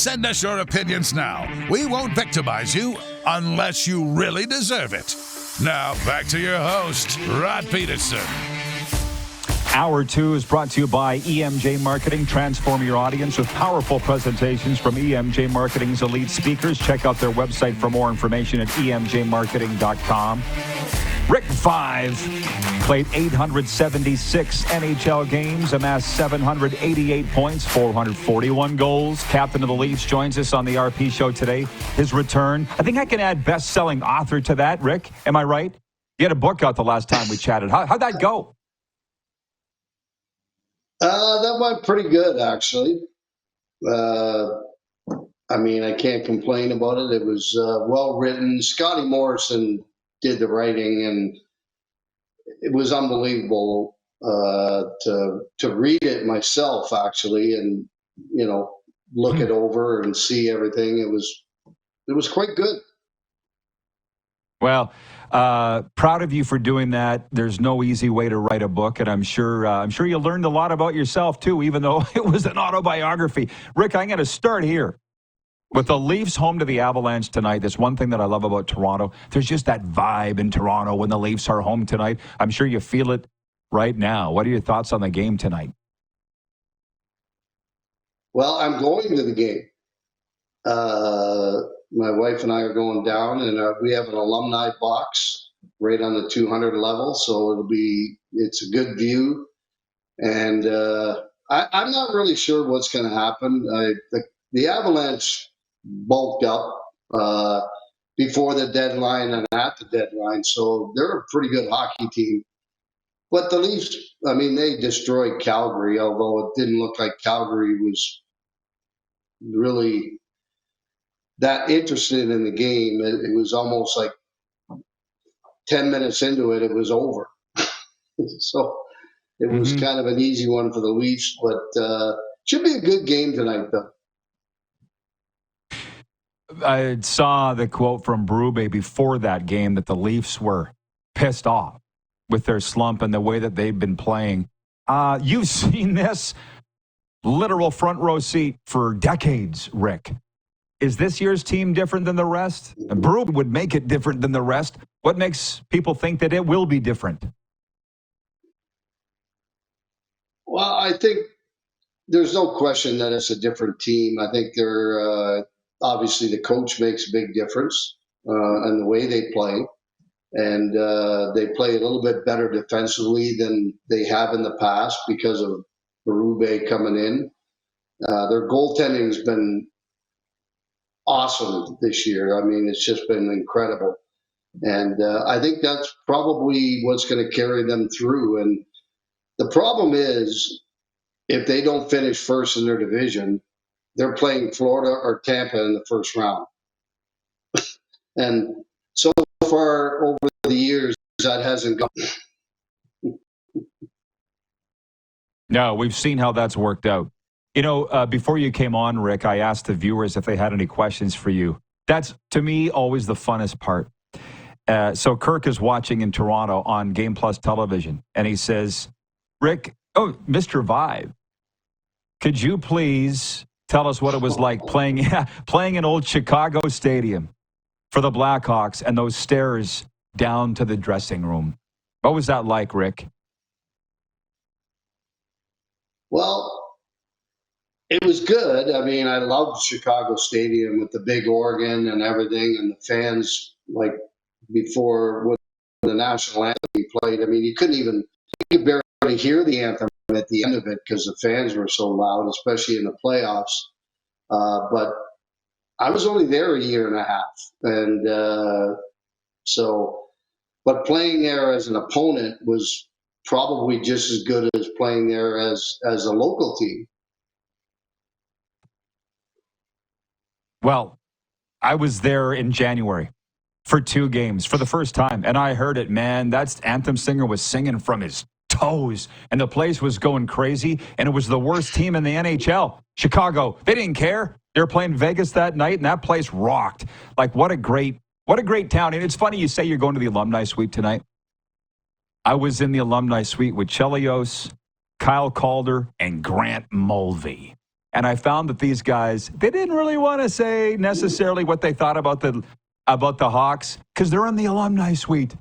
Send us your opinions now. We won't victimize you unless you really deserve it. Now, back to your host, Rod Pedersen. Hour 2 is brought to you by EMJ Marketing. Transform your audience with powerful presentations from EMJ Marketing's elite speakers. Check out their website for more information at emjmarketing.com. Rick Vaive played 876 NHL games, amassed 788 points, 441 goals. Captain of the Leafs joins us on the RP show today. His return. I think I can add best-selling author to that, Rick. Am I right? You had a book out the last time we chatted. How'd that go? That went pretty good, actually. I mean, I can't complain about it. It was well written. Scotty Morrison did the writing, and it was unbelievable to read it myself, actually, and look it over and see everything. It was quite good. Well, proud of you for doing that. There's no easy way to write a book, and I'm sure you learned a lot about yourself too, even though it was an autobiography. Rick, I'm going to start here. With the Leafs home to the Avalanche tonight, that's one thing that I love about Toronto. There's just that vibe in Toronto when the Leafs are home tonight. I'm sure you feel it right now. What are your thoughts on the game tonight? Well, I'm going to the game. My wife and I are going down, and we have an alumni box right on the 200 level, so it's a good view. And I'm not really sure what's going to happen. The Avalanche bulked up before the deadline and at the deadline, so they're a pretty good hockey team. But the Leafs, I mean, they destroyed Calgary, although it didn't look like Calgary was really that interested in the game. It was almost like 10 minutes into it, it was over. So it was kind of an easy one for the Leafs, but should be a good game tonight, though. I saw the quote from Berube before that game that the Leafs were pissed off with their slump and the way that they've been playing. You've seen this literal front row seat for decades, Rick. Is this year's team different than the rest? Berube would make it different than the rest. What makes people think that it will be different? Well, I think there's no question that it's a different team. I think they're obviously the coach makes a big difference in the way they play. And they play a little bit better defensively than they have in the past because of Berube coming in. Their goaltending has been awesome this year. I mean, it's just been incredible. And I think that's probably what's going to carry them through. And the problem is, if they don't finish first in their division, they're playing Florida or Tampa in the first round. And so far over the years, that hasn't gone. No, we've seen how that's worked out. Before you came on, Rick, I asked the viewers if they had any questions for you. That's, to me, always the funnest part. So Kirk is watching in Toronto on Game Plus television, and he says, Rick, Mr. Vaive, could you please tell us what it was like playing in old Chicago Stadium for the Blackhawks and those stairs down to the dressing room? What was that like, Rick? Well, it was good. I mean, I loved Chicago Stadium with the big organ and everything, and the fans, like before when the national anthem he played. I mean, you could barely hear the anthem at the end of it because the fans were so loud, especially in the playoffs. But I was only there a year and a half, and but playing there as an opponent was probably just as good as playing there as a local team. Well, I was there in January for 2 games for the first time, and I heard it, man. That anthem singer was singing from his toes, and the place was going crazy, and it was the worst team in the NHL. Chicago, they didn't care. They were playing Vegas that night, and that place rocked. Like, what a great town. And it's funny you say you're going to the alumni suite tonight. I was in the alumni suite with Chelios, Kyle Calder, and Grant Mulvey. And I found that these guys, they didn't really want to say necessarily what they thought about the Hawks because they're in the alumni suite.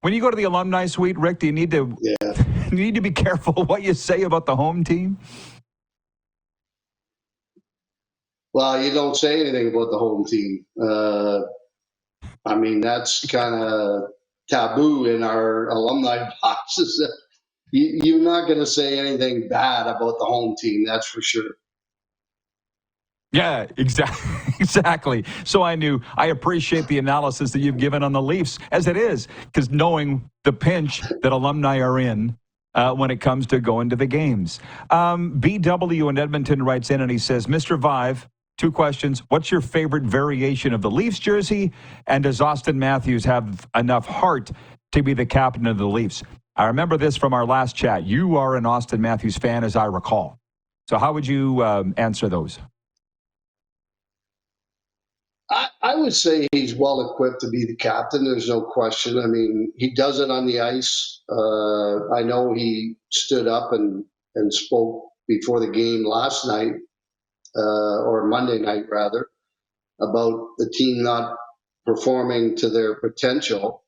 When you go to the alumni suite, Rick, do you need to you need to be careful what you say about the home team? Well, you don't say anything about the home team. I mean, that's kind of taboo in our alumni boxes. You're not going to say anything bad about the home team, that's for sure. Yeah, exactly. So I appreciate the analysis that you've given on the Leafs as it is, because knowing the pinch that alumni are in when it comes to going to the games. BW in Edmonton writes in and he says, Mr. Vaive, 2 questions. What's your favorite variation of the Leafs jersey? And does Auston Matthews have enough heart to be the captain of the Leafs? I remember this from our last chat. You are an Auston Matthews fan, as I recall. So how would you answer those? I would say he's well equipped to be the captain. There's no question. I mean, he does it on the ice. I know he stood up and spoke before the game last night, or Monday night rather, about the team not performing to their potential.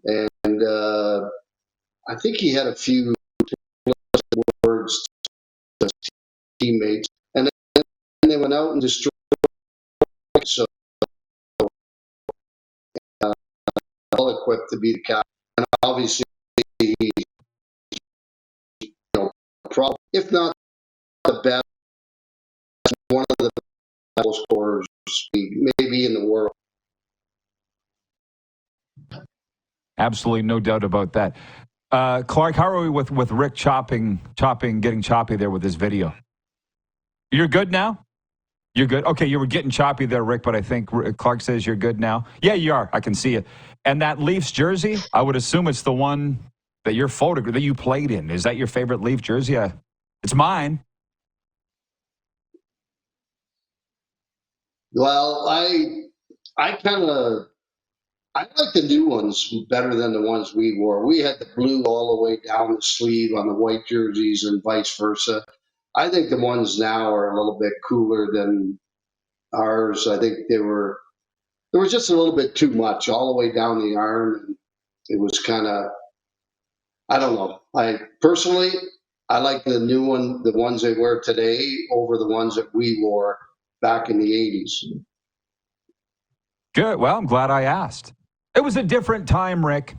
And I think he had a few words to his teammates. And then they went out and destroyed. So well equipped to be the captain. And obviously, probably, if not the best, one of the best scorers maybe in the world. Absolutely, no doubt about that. Clark, how are we with Rick getting choppy there with his video? You're good now? You're good? Okay, you were getting choppy there, Rick, but I think Clark says you're good now. Yeah, you are. I can see it. And that Leafs jersey, I would assume it's the one that that you played in. Is that your favorite Leaf jersey? It's mine. Well, I like the new ones better than the ones we wore. We had the blue all the way down the sleeve on the white jerseys and vice versa. I think the ones now are a little bit cooler than ours. I think there was just a little bit too much all the way down the arm. And it was kind of, I don't know. I like the new one, the ones they wear today over the ones that we wore back in the 80s. Good. Well, I'm glad I asked. It was a different time, Rick.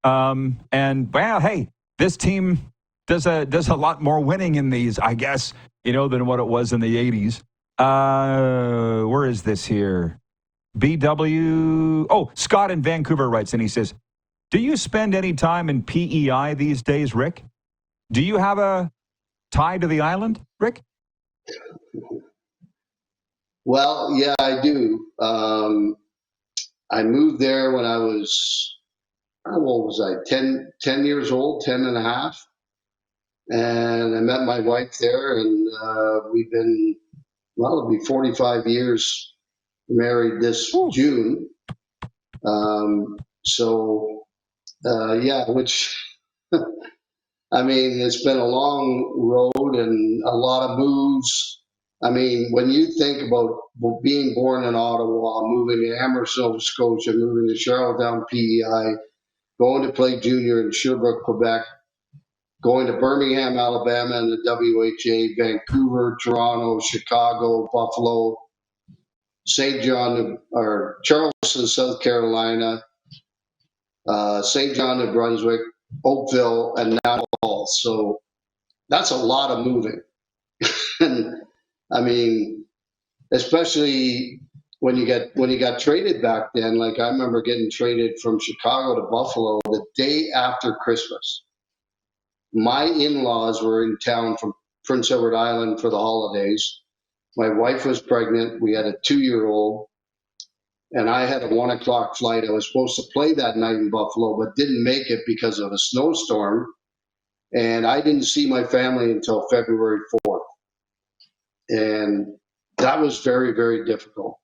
And well, hey, this team does a lot more winning in these, I guess, than what it was in the 80s. Where is this here? BW. Oh, Scott in Vancouver writes, and he says, do you spend any time in PEI these days, Rick? Do you have a tie to the island, Rick? Well, yeah, I do. I moved there when I was, how old was I? 10 years old, 10 and a half. And I met my wife there, and we've been, it'll be 45 years married this June. Which, I mean, it's been a long road and a lot of moves. I mean, when you think about being born in Ottawa, moving to Amherst, Nova Scotia, moving to Charlottetown, PEI, going to play junior in Sherbrooke, Quebec, going to Birmingham, Alabama in the WHA, Vancouver, Toronto, Chicago, Buffalo, St. John, or Charleston, South Carolina, St. John, New Brunswick, Oakville, and now Hull. So that's a lot of moving. And I mean, especially when you got traded back then. Like I remember getting traded from Chicago to Buffalo the day after Christmas. My in-laws were in town from Prince Edward Island for the holidays. My wife was pregnant. We had a 2-year-old. And I had a 1:00 flight. I was supposed to play that night in Buffalo, but didn't make it because of a snowstorm. And I didn't see my family until February 4th. And that was very, very difficult.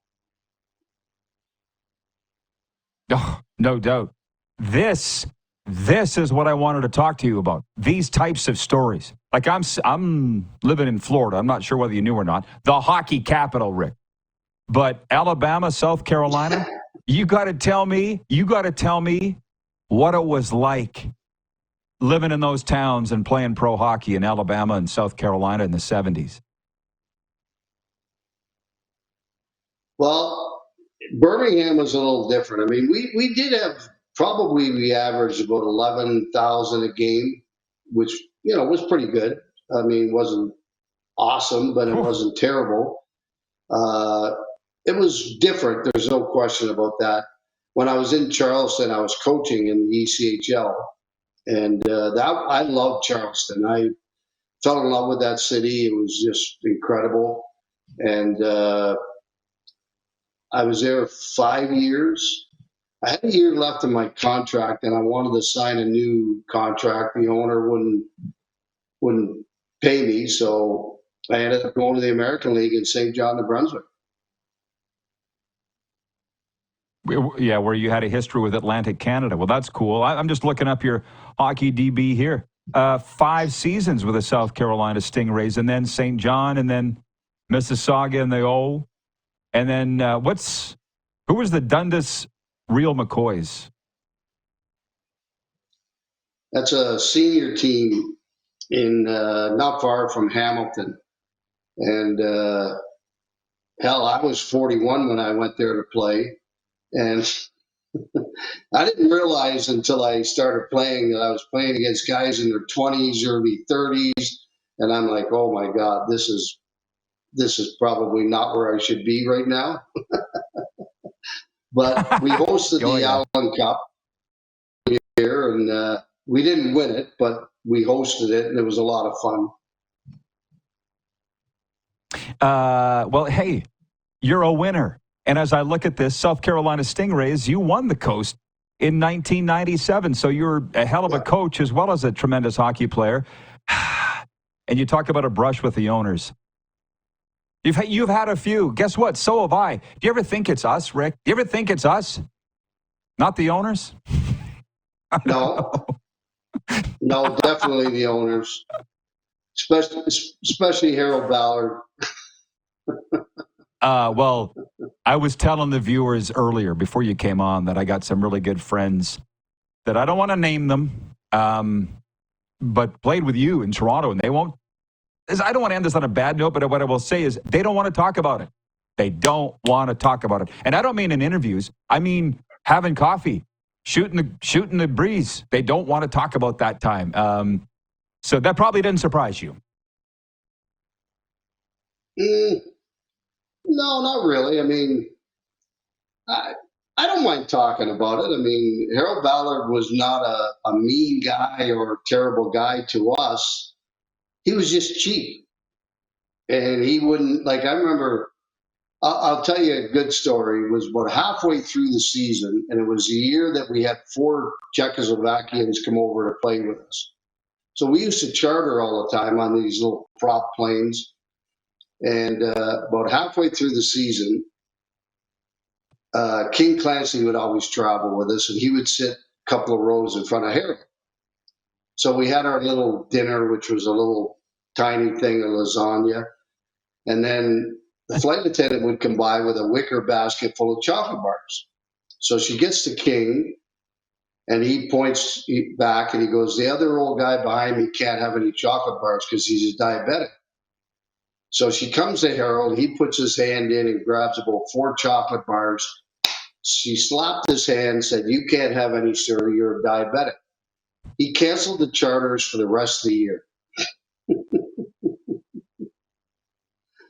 Oh, no doubt. This This is what I wanted to talk to you about. These types of stories. Like I'm living in Florida. I'm not sure whether you knew or not. The hockey capital, Rick. But Alabama, South Carolina, you got to tell me what it was like living in those towns and playing pro hockey in Alabama and South Carolina in the 70s. Well, Birmingham was a little different. I mean, we did have we averaged about 11,000 a game, which, was pretty good. I mean, it wasn't awesome, but it wasn't terrible. It was different. There's no question about that. When I was in Charleston, I was coaching in the ECHL, and I loved Charleston. I fell in love with that city. It was just incredible, and I was there 5 years. I had a year left in my contract, and I wanted to sign a new contract. The owner wouldn't pay me, so I ended up going to the American League in St. John, New Brunswick. Yeah, where you had a history with Atlantic Canada. Well, that's cool. I'm just looking up your hockey DB here. 5 seasons with the South Carolina Stingrays, and then St. John, and then Mississauga and the O. And then who was the Dundas Real McCoys? That's a senior team in not far from Hamilton. And hell, I was 41 when I went there to play. And I didn't realize until I started playing that I was playing against guys in their 20s, early 30s. And I'm like, oh my God, this is probably not where I should be right now. But we hosted the Allen Cup here, and we didn't win it, but we hosted it, and it was a lot of fun. Well, hey, you're a winner. And as I look at this, South Carolina Stingrays, you won the Coast in 1997. So you're a hell of a coach as well as a tremendous hockey player. And you talk about a brush with the owners. You've had a few. Guess what? So have I. Do you ever think it's us, Rick? Do you ever think it's us? Not the owners? No. No, definitely the owners. Especially Harold Ballard. Well, I was telling the viewers earlier before you came on that I got some really good friends that I don't want to name them, but played with you in Toronto, and they won't. I don't want to end this on a bad note, but what I will say is they don't want to talk about it. They don't want to talk about it. And I don't mean in interviews. I mean having coffee, shooting the breeze. They don't want to talk about that time. So that probably didn't surprise you. No, not really. I mean, I don't mind talking about it. I mean, Harold Ballard was not a mean guy or a terrible guy to us. He was just cheap. And he wouldn't, I remember, I'll tell you a good story. It was about halfway through the season, and it was the year that we had 4 Czechoslovakians come over to play with us. So we used to charter all the time on these little prop planes. And about halfway through the season, King Clancy would always travel with us, and he would sit a couple of rows in front of Harold. So we had our little dinner, which was a little tiny thing of lasagna. And then the flight attendant would come by with a wicker basket full of chocolate bars. So she gets to King, and he points back, and he goes, the other old guy behind me can't have any chocolate bars because he's a diabetic. So she comes to Harold. He puts his hand in and grabs about 4 chocolate bars. She slapped his hand, said, you can't have any, sir. You're a diabetic. He canceled the charters for the rest of the year.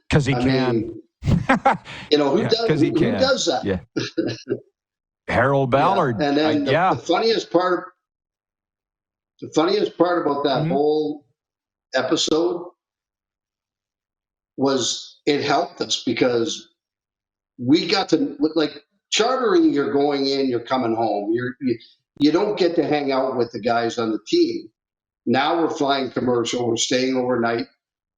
Because he can. Who does that? Yeah. Harold Ballard. Yeah. And then the funniest part about that whole episode was it helped us because we got to, chartering, you're going in, you're coming home. You don't get to hang out with the guys on the team. Now we're flying commercial. We're staying overnight.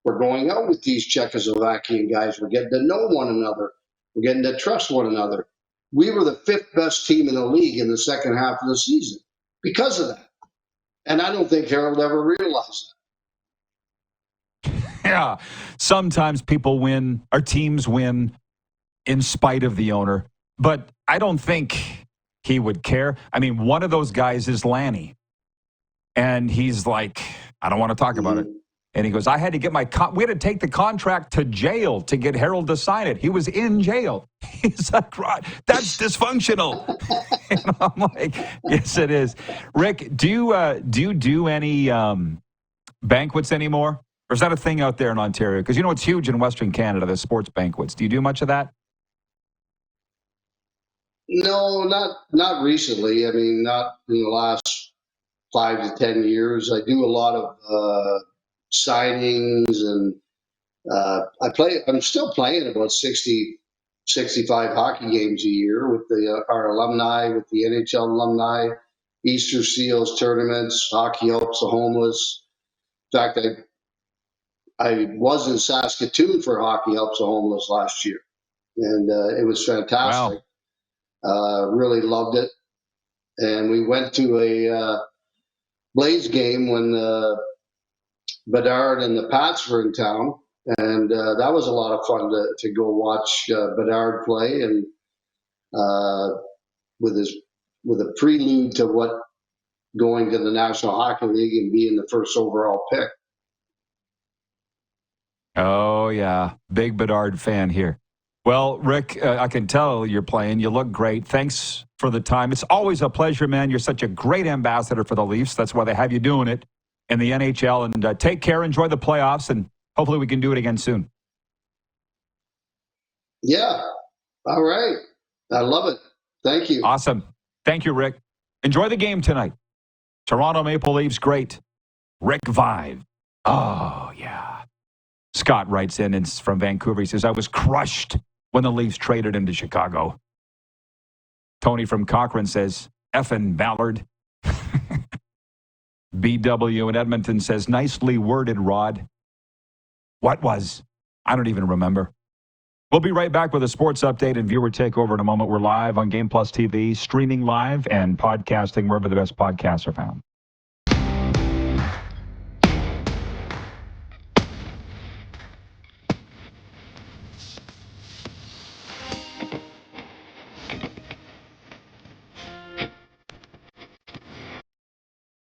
We're going out with these Czechoslovakian guys. We're getting to know one another. We're getting to trust one another. We were the 5th best team in the league in the second half of the season because of that. And I don't think Harold ever realized Yeah. Sometimes people win, or teams win in spite of the owner. But I don't think he would care. I mean, one of those guys is Lanny. And he's like, I don't want to talk about it. And he goes, I had to get we had to take the contract to jail to get Harold to sign it. He was in jail. He's like, right, that's dysfunctional. And I'm like, yes, it is. Rick, do you do any banquets anymore? Or is that a thing out there in Ontario? Because you know it's huge in Western Canada, the sports banquets. Do you do much of that? No, not recently. I mean, not in the last 5 to 10 years. I do a lot of signings, and I'm still playing about 60, 65 hockey games a year with our alumni, with the NHL alumni, Easter Seals tournaments, Hockey Helps the Homeless. In fact, I was in Saskatoon for Hockey Helps the Homeless last year, and it was fantastic. Wow. Really loved it. And we went to a Blaze game when Bedard and the Pats were in town, and that was a lot of fun to go watch Bedard play, and with a prelude to what going to the National Hockey League and being the first overall pick. Oh, yeah. Big Bedard fan here. Well, Rick, I can tell you're playing. You look great. Thanks for the time. It's always a pleasure, man. You're such a great ambassador for the Leafs. That's why they have you doing it in the NHL. And take care. Enjoy the playoffs. And hopefully we can do it again soon. Yeah. All right. I love it. Thank you. Awesome. Thank you, Rick. Enjoy the game tonight. Toronto Maple Leafs, great. Rick Vaive. Oh, yeah. Scott writes in, and from Vancouver. He says, I was crushed when the Leafs traded him to Chicago. Tony from Cochrane says, effing Ballard. BW in Edmonton says, nicely worded, Rod. What was? I don't even remember. We'll be right back with a sports update and viewer takeover in a moment. We're live on Game Plus TV, streaming live and podcasting wherever the best podcasts are found.